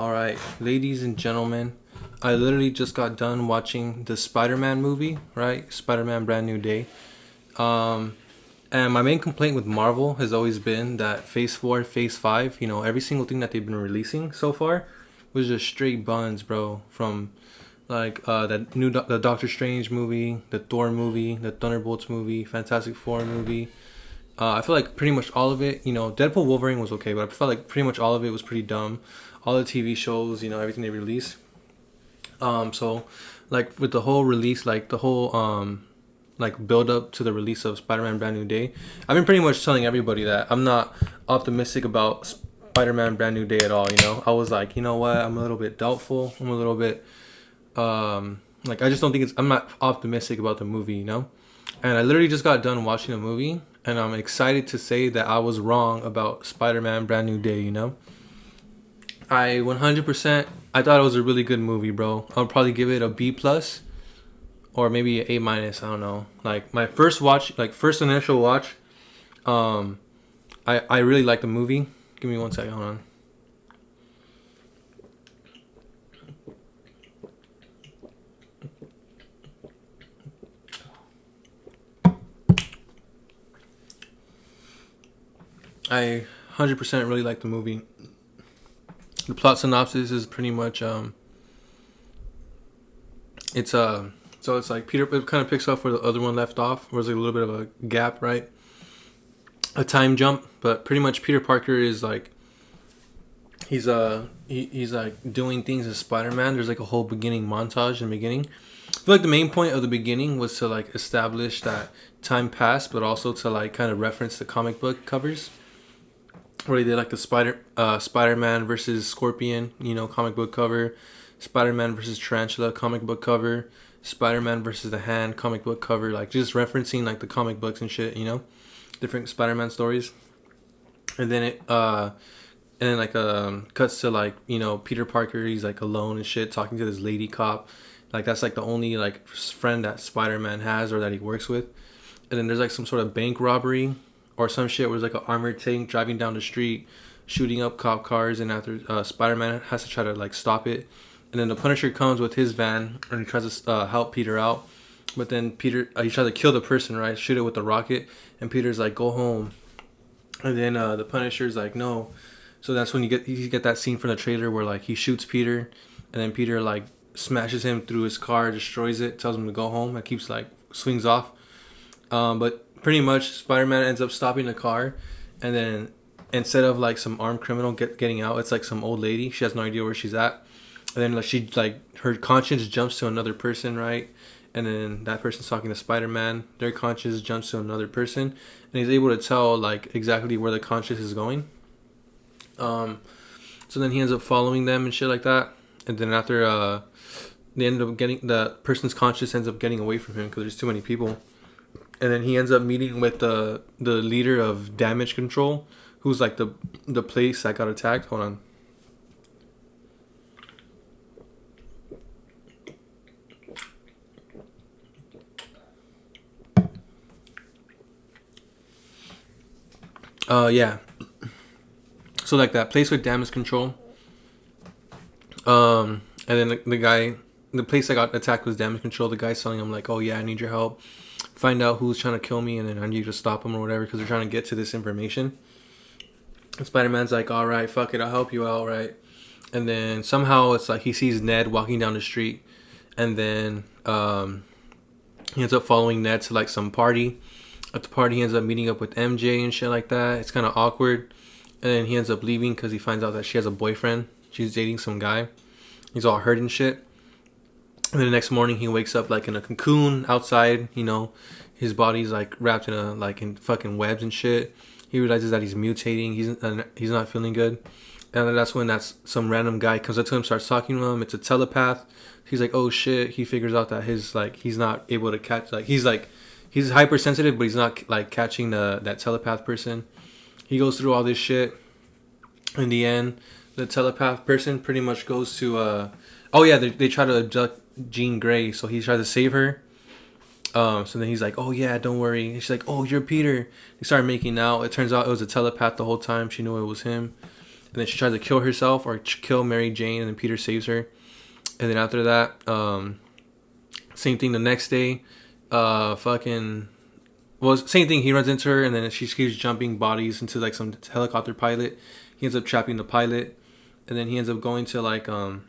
All right, ladies and gentlemen, I literally just got done watching the Spider-Man movie, right? Spider-Man Brand New Day. Um, and my main complaint with Marvel has always been that Phase 4, Phase 5, every single thing that they've been releasing so far was just straight buns, bro. From the Doctor Strange movie, the Thor movie, the Thunderbolts movie, Fantastic Four movie. I feel like pretty much all of it, Deadpool Wolverine was okay, but I felt like pretty much all of it was pretty dumb. All the TV shows, everything they released. So like with the whole release, like the whole like build up to the release of Spider-Man Brand New Day, I've been pretty much telling everybody that I'm not optimistic about Spider-Man Brand New Day at all. I was like, you know what, I'm a little bit doubtful. I'm a little bit like I just don't think I'm not optimistic about the movie. And I literally just got done watching the movie, and I'm excited to say that I was wrong about Spider-Man Brand New Day. I 100%. I thought it was a really good movie, bro. I'll probably give it a B plus or maybe an A minus. I don't know. Like my first watch, like first initial watch, um, I really liked the movie. Give me 1 second. Hold on. I 100% really liked the movie. The plot synopsis is pretty much it's so it's like Peter, it kind of picks up where the other one left off. Where there's like a little bit of a gap, right? A time jump, but pretty much Peter Parker is like he's like doing things as Spider-Man. There's like a whole beginning montage in the beginning. I feel like the main point of the beginning was to like establish that time passed, but also to like kind of reference the comic book covers where they did like the Spider-Man versus Scorpion, comic book cover, Spider-Man versus Tarantula, comic book cover, Spider-Man versus the Hand, comic book cover, like just referencing like the comic books and shit, different Spider-Man stories. And then cuts to like, Peter Parker, he's like alone and shit talking to this lady cop. Like that's like the only like friend that Spider-Man has or that he works with. And then there's like some sort of bank robbery or some shit where there's like an armored tank driving down the street, shooting up cop cars, and after Spider-Man has to try to like stop it, and then the Punisher comes with his van and he tries to help Peter out, but then Peter he tries to kill the person, right? Shoot it with the rocket, and Peter's like, go home, and then the Punisher's like, no. So that's when you get that scene from the trailer where like he shoots Peter, and then Peter like smashes him through his car, destroys it, tells him to go home, and keeps like swings off. But pretty much Spider-Man ends up stopping the car, and then instead of like some armed criminal getting out, it's like some old lady. She has no idea where she's at, and then her conscience jumps to another person, right? And then that person's talking to Spider-Man. Their conscience jumps to another person, and he's able to tell like exactly where the conscience is going. So then he ends up following them and shit like that, and then after they end up getting the person's conscience ends up getting away from him because there's too many people. And then he ends up meeting with the leader of Damage Control, who's like the place that got attacked. Hold on. Yeah. So like that place with Damage Control. And then the place that got attacked was Damage Control. The guy's telling him like, oh yeah, I need your help. Find out who's trying to kill me, and then I need you to stop them or whatever because they're trying to get to this information. And Spider-Man's like, all right, fuck it, I'll help you out, right? And then somehow it's like he sees Ned walking down the street, and then he ends up following Ned to like some party. At the party, he ends up meeting up with MJ and shit like that. It's kind of awkward, and then he ends up leaving because he finds out that she has a boyfriend. She's dating some guy. He's all hurt and shit. And then the next morning he wakes up like in a cocoon outside, his body's like wrapped in in fucking webs and shit. He realizes that he's mutating. He's not feeling good. And then that's when some random guy comes up to him, starts talking to him. It's a telepath. He's like, oh shit. He figures out that he's not able to catch, he's hypersensitive, but he's not like catching that telepath person. He goes through all this shit. In the end, the telepath person pretty much goes to oh yeah, they try to abduct Jean Grey, so he tries to save her. So then he's like, oh yeah, don't worry. And she's like, oh, you're Peter. They started making out. It turns out it was a telepath the whole time. She knew it was him. and then she tries to kill herself or kill Mary Jane, and then Peter saves her. And then after that, same thing the next day. Fucking well, same thing. He runs into her, and then she keeps jumping bodies into like some helicopter pilot. He ends up trapping the pilot, and then he ends up going to like the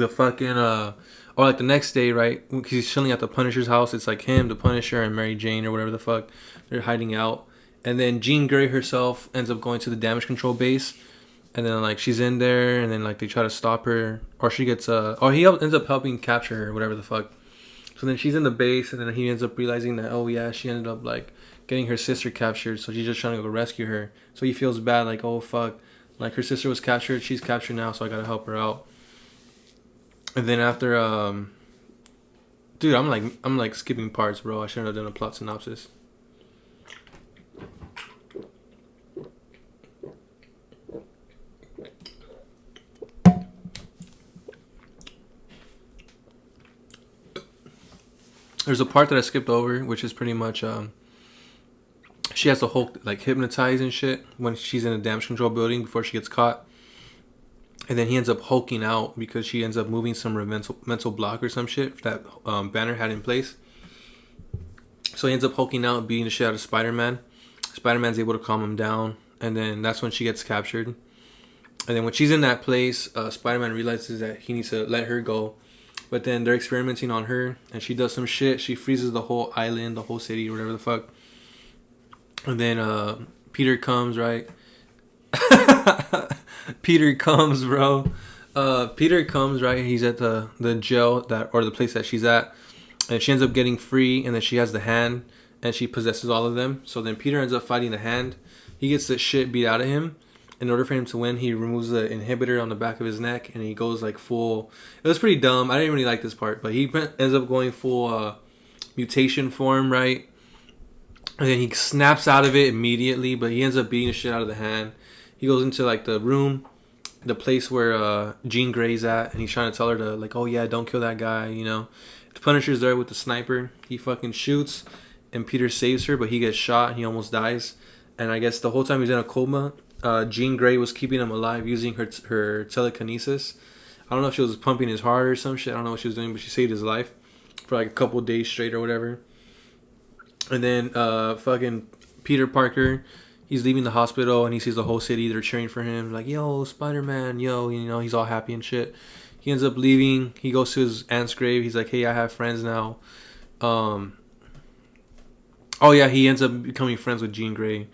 fucking or like the next day, right? Because he's chilling at the Punisher's house. It's like him, the Punisher, and Mary Jane or whatever the fuck. They're hiding out, and then Jean Grey herself ends up going to the damage control base, and then like she's in there, and then like they try to stop her, or she gets or he ends up helping capture her, whatever the fuck. So then she's in the base, and then he ends up realizing that, oh yeah, she ended up like getting her sister captured, so she's just trying to go rescue her. So he feels bad, like, oh fuck, like her sister was captured, she's captured now, so I gotta help her out. And then after, dude, I'm like skipping parts, bro. I shouldn't have done a plot synopsis. There's a part that I skipped over, which is pretty much she has to Hulk like hypnotize and shit when she's in a damage control building before she gets caught. And then he ends up hulking out because she ends up moving some mental block or some shit that Banner had in place. So he ends up hulking out and beating the shit out of Spider-Man. Spider-Man's able to calm him down, and then that's when she gets captured. And then when she's in that place, Spider-Man realizes that he needs to let her go. But then they're experimenting on her, and she does some shit. She freezes the whole island, the whole city, or whatever the fuck. And then Peter comes, right? Peter comes, bro. Peter comes, right? He's at the jail or the place that she's at, and she ends up getting free. And then she has the hand, and she possesses all of them. So then Peter ends up fighting the hand. He gets the shit beat out of him. In order for him to win, he removes the inhibitor on the back of his neck, and he goes like full. It was pretty dumb. I didn't really like this part, but he ends up going full mutation form, right? And then he snaps out of it immediately, but he ends up beating the shit out of the hand. He goes into like the room, the place where Jean Grey's at, and he's trying to tell her to like, oh yeah, don't kill that guy, you know. The Punisher's there with the sniper. He fucking shoots, and Peter saves her, but he gets shot. And he almost dies, and I guess the whole time he's in a coma, Jean Grey was keeping him alive using her telekinesis. I don't know if she was pumping his heart or some shit. I don't know what she was doing, but she saved his life for like a couple days straight or whatever. And then fucking Peter Parker, he's leaving the hospital and he sees the whole city. They're cheering for him, like, yo, Spider-Man, yo, you know, he's all happy and shit. He ends up leaving. He goes to his aunt's grave. He's like, hey, I have friends now. Oh yeah, he ends up becoming friends with Jean Grey.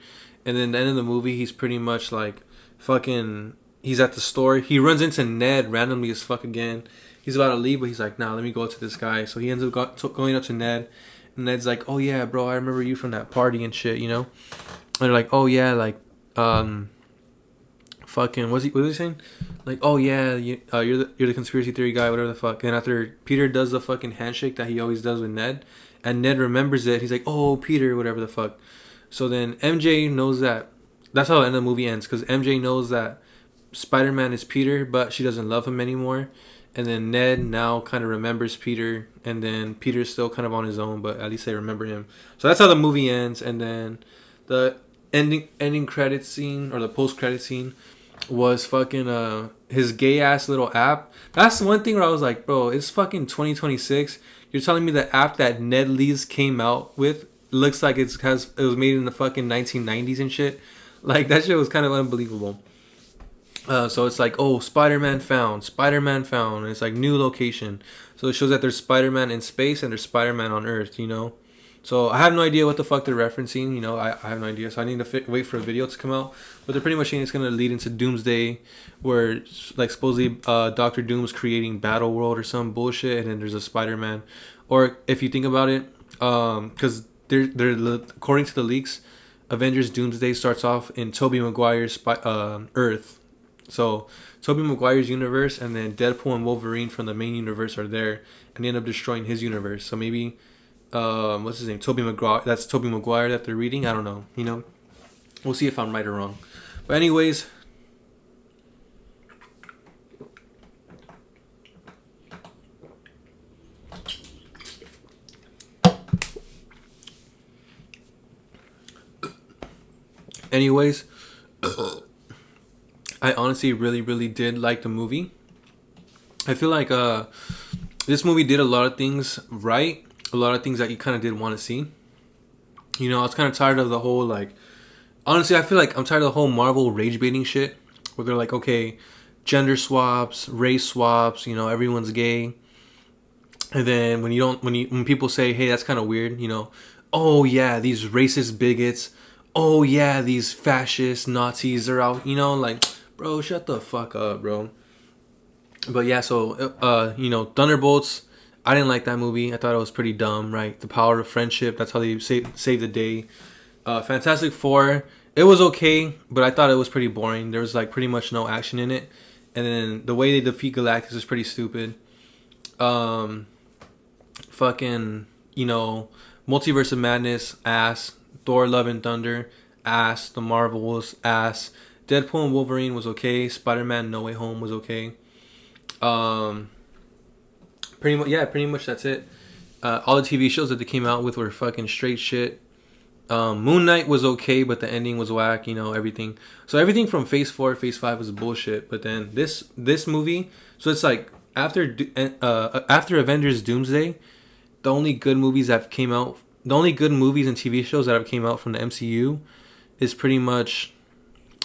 And then at the end of the movie, he's pretty much like fucking, he's at the store. He runs into Ned randomly as fuck again. He's about to leave, but he's like, nah, let me go up to this guy. So he ends up going up to Ned. And Ned's like, oh yeah, bro, I remember you from that party and shit, you know? And they're like, oh yeah, like, fucking, what was he saying? Like, oh yeah, you're the conspiracy theory guy, whatever the fuck. And after Peter does the fucking handshake that he always does with Ned, and Ned remembers it, he's like, oh, Peter, whatever the fuck. So then MJ knows that, that's how the end of the movie ends, because MJ knows that Spider-Man is Peter, but she doesn't love him anymore. And then Ned now kind of remembers Peter, and then Peter's still kind of on his own, but at least they remember him. So that's how the movie ends. And then the ending credit scene, or the post credit scene, was fucking his gay ass little app. That's one thing where I was like, bro, it's fucking 2026. You're telling me the app that Ned Leeds came out with looks like it was made in the fucking 1990s and shit. Like, that shit was kind of unbelievable. So it's like, oh, Spider-Man found. And it's like new location. So it shows that there's Spider-Man in space and there's Spider-Man on Earth, you know. So I have no idea what the fuck they're referencing, you know. I have no idea. So I need to wait for a video to come out. But they're pretty much saying it's going to lead into Doomsday, where like supposedly Doctor Doom's creating Battle World or some bullshit, and then there's a Spider-Man. Or if you think about it, because they're according to the leaks, Avengers Doomsday starts off in Tobey Maguire's Earth. So Tobey Maguire's universe, and then Deadpool and Wolverine from the main universe are there, and they end up destroying his universe. So maybe what's his name? Tobey Maguire. That's Tobey Maguire that they're reading. I don't know. You know, we'll see if I'm right or wrong. But anyways, I honestly really, really did like the movie. I feel like this movie did a lot of things right, a lot of things that you kind of did want to see. You know, I was kind of tired of the whole like. Honestly, I feel like I'm tired of the whole Marvel rage baiting shit, where they're like, okay, gender swaps, race swaps. You know, everyone's gay, and then when people say, hey, that's kind of weird. You know, oh yeah, these racist bigots. Oh yeah, these fascist Nazis are out. You know, like, bro, shut the fuck up, bro. But yeah, so you know, Thunderbolts. I didn't like that movie. I thought it was pretty dumb, right? The power of friendship. That's how they save the day. Fantastic Four. It was okay, but I thought it was pretty boring. There was like pretty much no action in it, and then the way they defeat Galactus is pretty stupid. Um, fucking, you know, Multiverse of Madness, ass. Thor: Love and Thunder, ass. The Marvels, ass. Deadpool and Wolverine was okay. Spider-Man: No Way Home was okay. Um, pretty much that's it. All the TV shows that they came out with were fucking straight shit. Moon Knight was okay, but the ending was whack. You know, everything. So everything from Phase 4, Phase 5 was bullshit. But then this movie, so it's like after Avengers Doomsday, the only good movies that came out, the only good movies and TV shows that have came out from the MCU is pretty much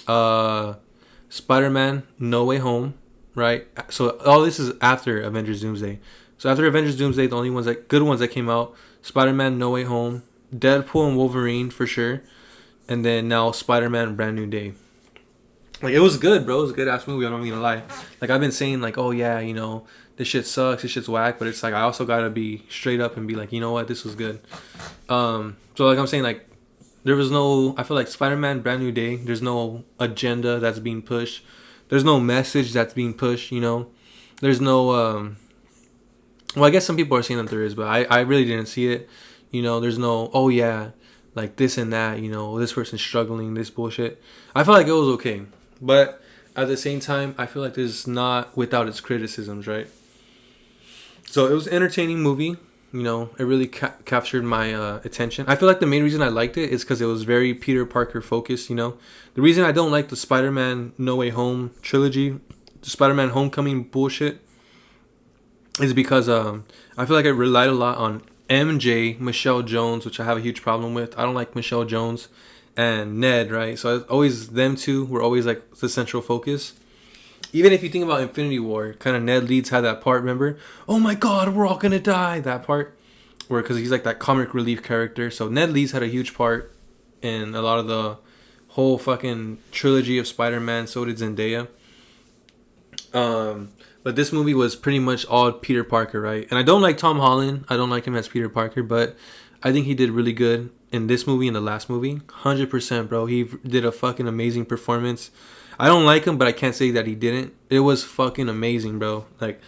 Spider-Man: No Way Home, right? So all this is after Avengers Doomsday. So after Avengers Doomsday, the only good ones that came out, Spider-Man: No Way Home, Deadpool and Wolverine for sure, and then now Spider-Man: Brand New Day. Like, it was good, bro. It was a good ass movie. I'm not gonna lie. Like, I've been saying like, oh yeah, you know, this shit sucks, this shit's whack, but it's like I also gotta be straight up and be like, you know what, this was good. So like I'm saying, like, there was no. I feel like Spider-Man: Brand New Day. There's no agenda that's being pushed. There's no message that's being pushed. You know, there's no. Well, I guess some people are saying that there is, but I really didn't see it. You know, there's no, oh yeah, like this and that, you know, this person's struggling, this bullshit. I felt like it was okay. But at the same time, I feel like this is not without its criticisms, right? So it was an entertaining movie. You know, it really captured my attention. I feel like the main reason I liked it is because it was very Peter Parker focused, you know. The reason I don't like the Spider-Man No Way Home trilogy, the Spider-Man Homecoming bullshit, is because I feel like it relied a lot on MJ, Michelle Jones, which I have a huge problem with. I don't like Michelle Jones and Ned, right? So always them two were always like the central focus. Even if you think about Infinity War, kind of Ned Leeds had that part, remember? Oh my god, we're all gonna die. That part. Where, because he's like that comic relief character. So Ned Leeds had a huge part in a lot of the whole fucking trilogy of Spider-Man. So did Zendaya. But this movie was pretty much all Peter Parker, right? And I don't like Tom Holland. I don't like him as Peter Parker, but I think he did really good in this movie and the last movie. 100%, bro. He did a fucking amazing performance. I don't like him, but I can't say that he didn't. It was fucking amazing, bro. Like,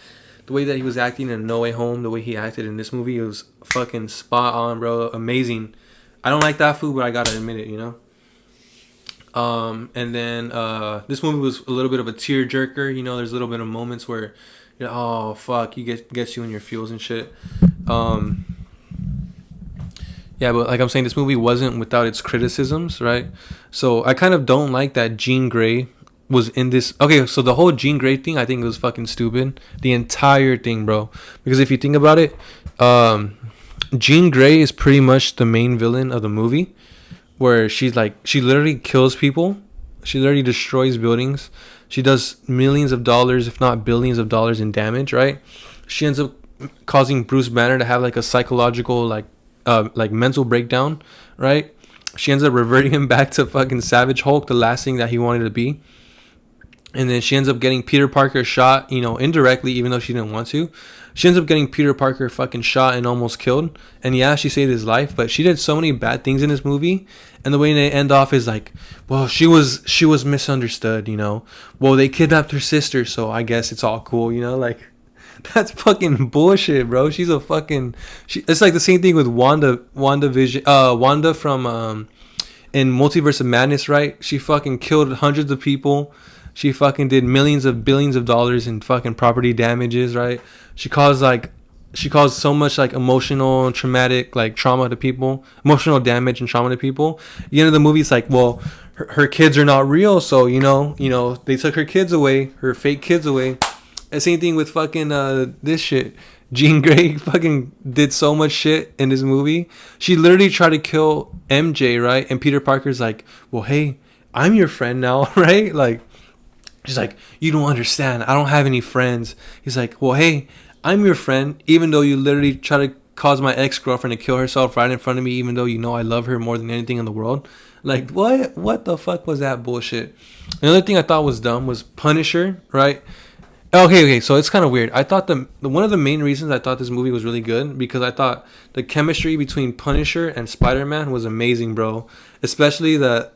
the way that he was acting in No Way Home, the way he acted in this movie, it was fucking spot on, bro. Amazing. I don't like that food, but I gotta admit it, you know? And then this movie was a little bit of a tear jerker. You know, there's a little bit of moments where, you know, oh fuck, you gets you in your feels and shit. Yeah, but like I'm saying, this movie wasn't without its criticisms, right? So I kind of don't like that Jean Grey was in this. Okay, so the whole Jean Grey thing, I think it was fucking stupid. The entire thing, bro. Because if you think about it, Jean Grey is pretty much the main villain of the movie. Where she's like, she literally kills people. She literally destroys buildings. She does millions of dollars, if not billions of dollars in damage, right? She ends up causing Bruce Banner to have like a psychological, like mental breakdown, right? She ends up reverting him back to fucking Savage Hulk, the last thing that he wanted to be. And then she ends up getting Peter Parker shot, you know, indirectly, even though she didn't want to. She ends up getting Peter Parker fucking shot and almost killed. And yeah, she saved his life, but she did so many bad things in this movie. And the way they end off is like, well, she was misunderstood, you know. Well, they kidnapped her sister, so I guess it's all cool, you know. Like, that's fucking bullshit, bro. She's a fucking. It's like the same thing with Wanda from in Multiverse of Madness, right? She fucking killed hundreds of people. She fucking did millions of billions of dollars in fucking property damages, right? She caused so much like emotional and traumatic like trauma to people, emotional damage and trauma to people. At the end of the movie, it's like, well, her kids are not real, so they took her kids away, her fake kids away. And same thing with fucking this shit. Jean Grey fucking did so much shit in this movie. She literally tried to kill MJ, right? And Peter Parker's like, well, hey, I'm your friend now, right? Like, she's like, you don't understand. I don't have any friends. He's like, well, hey, I'm your friend, even though you literally try to cause my ex-girlfriend to kill herself right in front of me, even though you know I love her more than anything in the world. Like, what the fuck was that bullshit? Another thing I thought was dumb was Punisher, right? Okay, so it's kind of weird. I thought the one of the main reasons I thought this movie was really good because I thought the chemistry between Punisher and Spider-Man was amazing, bro. Especially like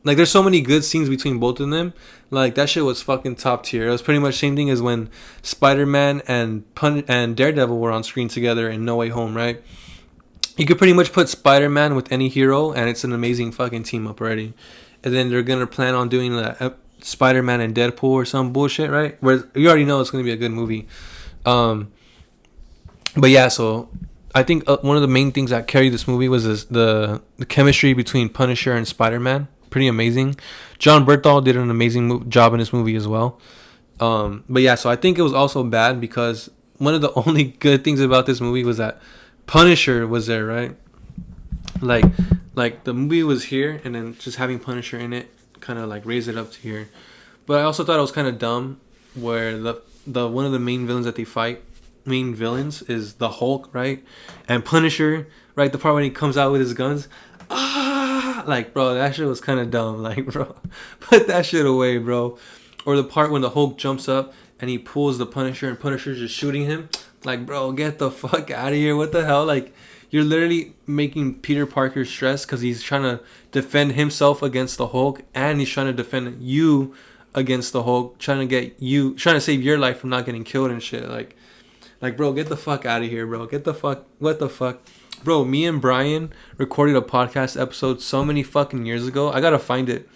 there's so many good scenes between both of them. Like that shit was fucking top tier. It was pretty much same thing as when Spider-Man and Daredevil were on screen together in No Way Home, right? You could pretty much put Spider-Man with any hero and it's an amazing fucking team up already. And then they're gonna plan on doing that Spider-Man and Deadpool or some bullshit, right? Where you already know it's gonna be a good movie. But yeah, so I think one of the main things that carried this movie was the chemistry between Punisher and Spider-Man. Pretty amazing. John Berthal did an amazing job in this movie as well. But yeah, so I think it was also bad because one of the only good things about this movie was that Punisher was there, right? Like the movie was here, and then just having Punisher in it kind of like raised it up to here. But I also thought it was kind of dumb where the one of the main villains that they fight, main villains, is the Hulk, right? And Punisher, right? The part when he comes out with his guns, like, bro, that shit was kind of dumb. Like, bro, put that shit away, bro. Or the part when the Hulk jumps up and he pulls the Punisher and Punisher's just shooting him. Like, bro, get the fuck out of here. What the hell? Like, you're literally making Peter Parker stressed because he's trying to defend himself against the Hulk and he's trying to defend you against the Hulk, trying to save your life from not getting killed and shit. Like, bro, get the fuck out of here, bro. What the fuck? Bro, me and Brian recorded a podcast episode so many fucking years ago. I gotta find it.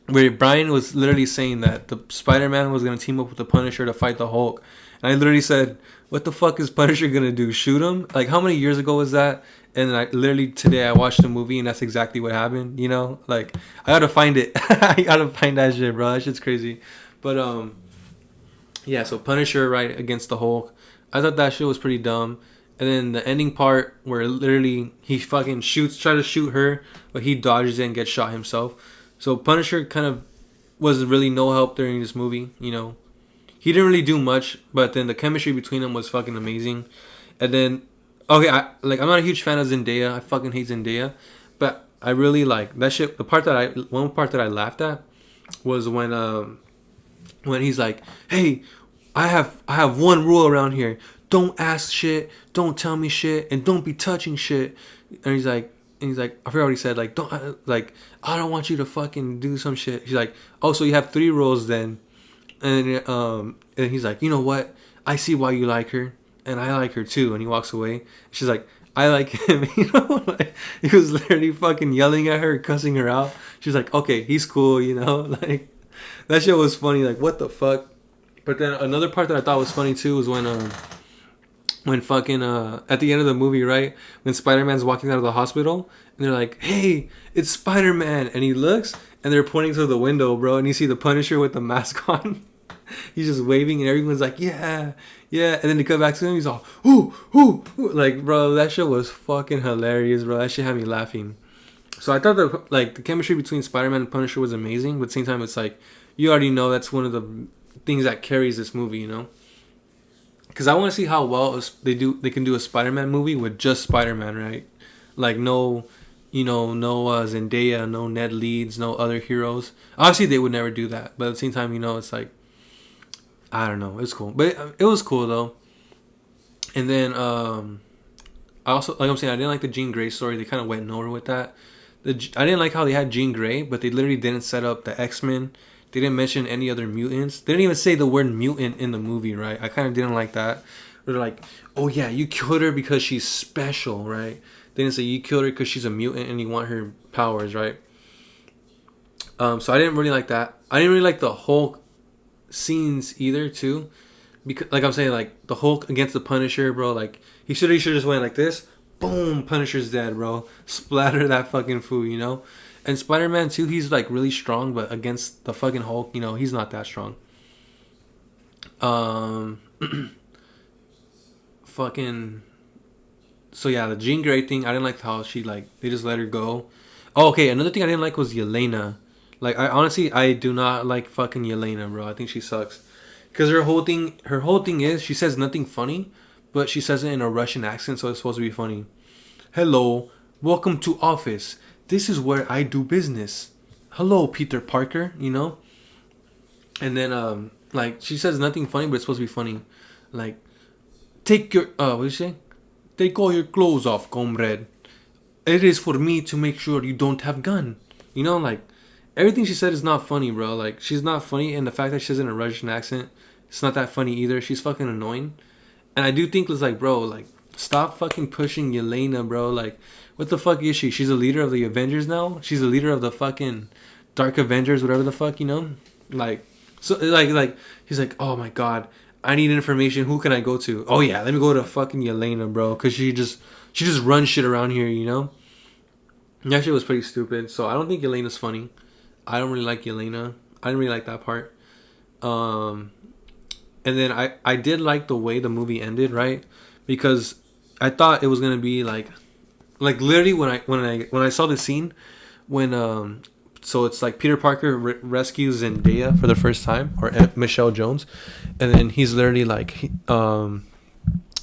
Where Brian was literally saying that the Spider-Man was gonna team up with the Punisher to fight the Hulk. And I literally said, what the fuck is Punisher gonna do? Shoot him? Like, how many years ago was that? And I literally today I watched the movie and that's exactly what happened, you know? Like, I gotta find it. I gotta find that shit, bro. That shit's crazy. But, yeah, so Punisher, right, against the Hulk. I thought that shit was pretty dumb. And then the ending part where literally he fucking try to shoot her, but he dodges it and gets shot himself. So Punisher kind of was really no help during this movie, you know. He didn't really do much, but then the chemistry between them was fucking amazing. And then, okay, I'm not a huge fan of Zendaya. I fucking hate Zendaya, but I really like that shit. One part that I laughed at was when he's like, "Hey, I have one rule around here: don't ask shit, don't tell me shit, and don't be touching shit." And he's like, I forgot what he said. Like, I don't want you to fucking do some shit. He's like, oh, so you have 3 rules then. And he's like, you know what? I see why you like her, and I like her too. And he walks away. She's like, I like him. You know, like, he was literally fucking yelling at her, cussing her out. She's like, okay, he's cool. You know, like that shit was funny. Like, what the fuck? But then another part that I thought was funny too was when fucking at the end of the movie, right, when Spider-Man's walking out of the hospital and they're like, hey, it's Spider-Man, and he looks and they're pointing to the window, bro, and you see the Punisher with the mask on. He's just waving and everyone's like, yeah, and then they come back to him, he's all ooh. Like, bro, that shit was fucking hilarious, bro. That shit had me laughing. So I thought that the chemistry between Spider-Man and Punisher was amazing, but at the same time it's like, you already know that's one of the things that carries this movie, you know. Because I want to see how well they can do a Spider-Man movie with just Spider-Man, right? Like, no Zendaya, no Ned Leeds, no other heroes. Obviously, they would never do that. But at the same time, you know, it's like, I don't know. It's cool. But it was cool, though. And then, I also, like I'm saying, I didn't like the Jean Grey story. They kind of went nowhere with that. I didn't like how they had Jean Grey, but they literally didn't set up the X-Men. They didn't mention any other mutants. They didn't even say the word mutant in the movie, right? I kind of didn't like that. They're like, oh yeah, you killed her because she's special, right? They didn't say you killed her because she's a mutant and you want her powers, right? So I didn't really like that. I didn't really like the Hulk scenes either, too. Because, like I'm saying, like the Hulk against the Punisher, bro. Like he should just went like this. Boom, Punisher's dead, bro. Splatter that fucking fool, you know. And Spider-Man 2, he's like really strong, but against the fucking Hulk, he's not that strong. Um, fucking. So yeah, the Jean Grey thing, I didn't like how she like they just let her go. Oh, okay. Another thing I didn't like was Yelena. Like I do not like fucking Yelena, bro. I think she sucks. Cause her whole thing is she says nothing funny, but she says it in a Russian accent, so it's supposed to be funny. Hello, welcome to office. This is where I do business. Hello, Peter Parker. And then like she says nothing funny, but it's supposed to be funny. Like, take your what do you say? Take all your clothes off, comrade. It is for me to make sure you don't have gun. Like everything she said is not funny, bro. Like she's not funny, and the fact that she says it in a Russian accent, it's not that funny either. She's fucking annoying, and I do think it's like, bro, like stop fucking pushing Yelena, bro. Like, what the fuck is she? She's a leader of the Avengers now. She's a leader of the fucking Dark Avengers, whatever the fuck, Like, so like he's like, oh my god, I need information. Who can I go to? Oh yeah, let me go to fucking Yelena, bro, because she just runs shit around here, And that shit was pretty stupid. So I don't think Yelena's funny. I don't really like Yelena. I didn't really like that part. And then I did like the way the movie ended, right? Because I thought it was gonna be like literally when I saw the scene when so it's like Peter Parker rescues Zendaya for the first time, or Michelle Jones, and then he's literally like he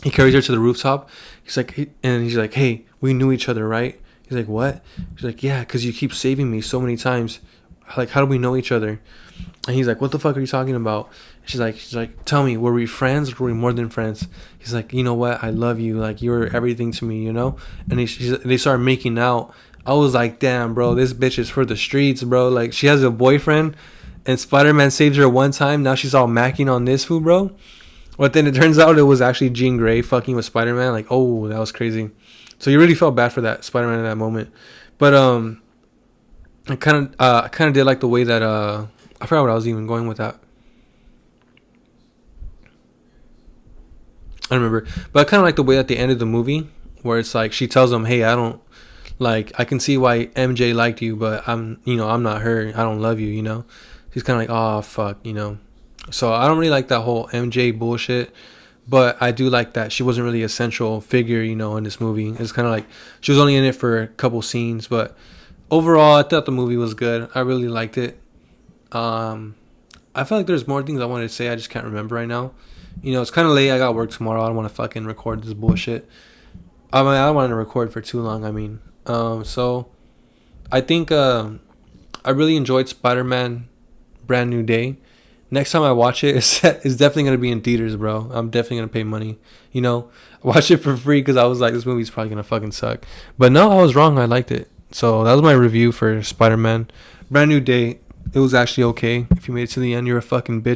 carries her to the rooftop. He's like, he's like, hey, we knew each other, right? He's like, what? She's like, yeah, because you keep saving me so many times. Like, how do we know each other? And he's like, what the fuck are you talking about? She's like, tell me, were we friends or were we more than friends? He's like, you know what? I love you. Like, you're everything to me, And they start making out. I was like, damn, bro, this bitch is for the streets, bro. Like, she has a boyfriend and Spider-Man saved her one time. Now she's all macking on this fool, bro. But then it turns out it was actually Jean Grey fucking with Spider-Man. Like, oh, that was crazy. So you really felt bad for that Spider-Man in that moment. But I kind of did like the way that I forgot what I was even going with that. I don't remember, but I kind of like the way that they ended the movie, where it's like she tells him, "Hey, I don't like. I can see why MJ liked you, but I'm not her. I don't love you. He's kind of like, oh fuck, So I don't really like that whole MJ bullshit, but I do like that she wasn't really a central figure, in this movie. It's kind of like she was only in it for a couple scenes, but overall, I thought the movie was good. I really liked it. I feel like there's more things I wanted to say. I just can't remember right now. It's kind of late. I got work tomorrow. I don't want to fucking record this bullshit. I don't want to record for too long. So I think I really enjoyed Spider-Man Brand New Day. Next time I watch it, it's definitely going to be in theaters, bro. I'm definitely going to pay money. Watch it for free because I was like, this movie's probably going to fucking suck. But no, I was wrong. I liked it. So that was my review for Spider-Man Brand New Day. It was actually okay. If you made it to the end, you're a fucking bitch.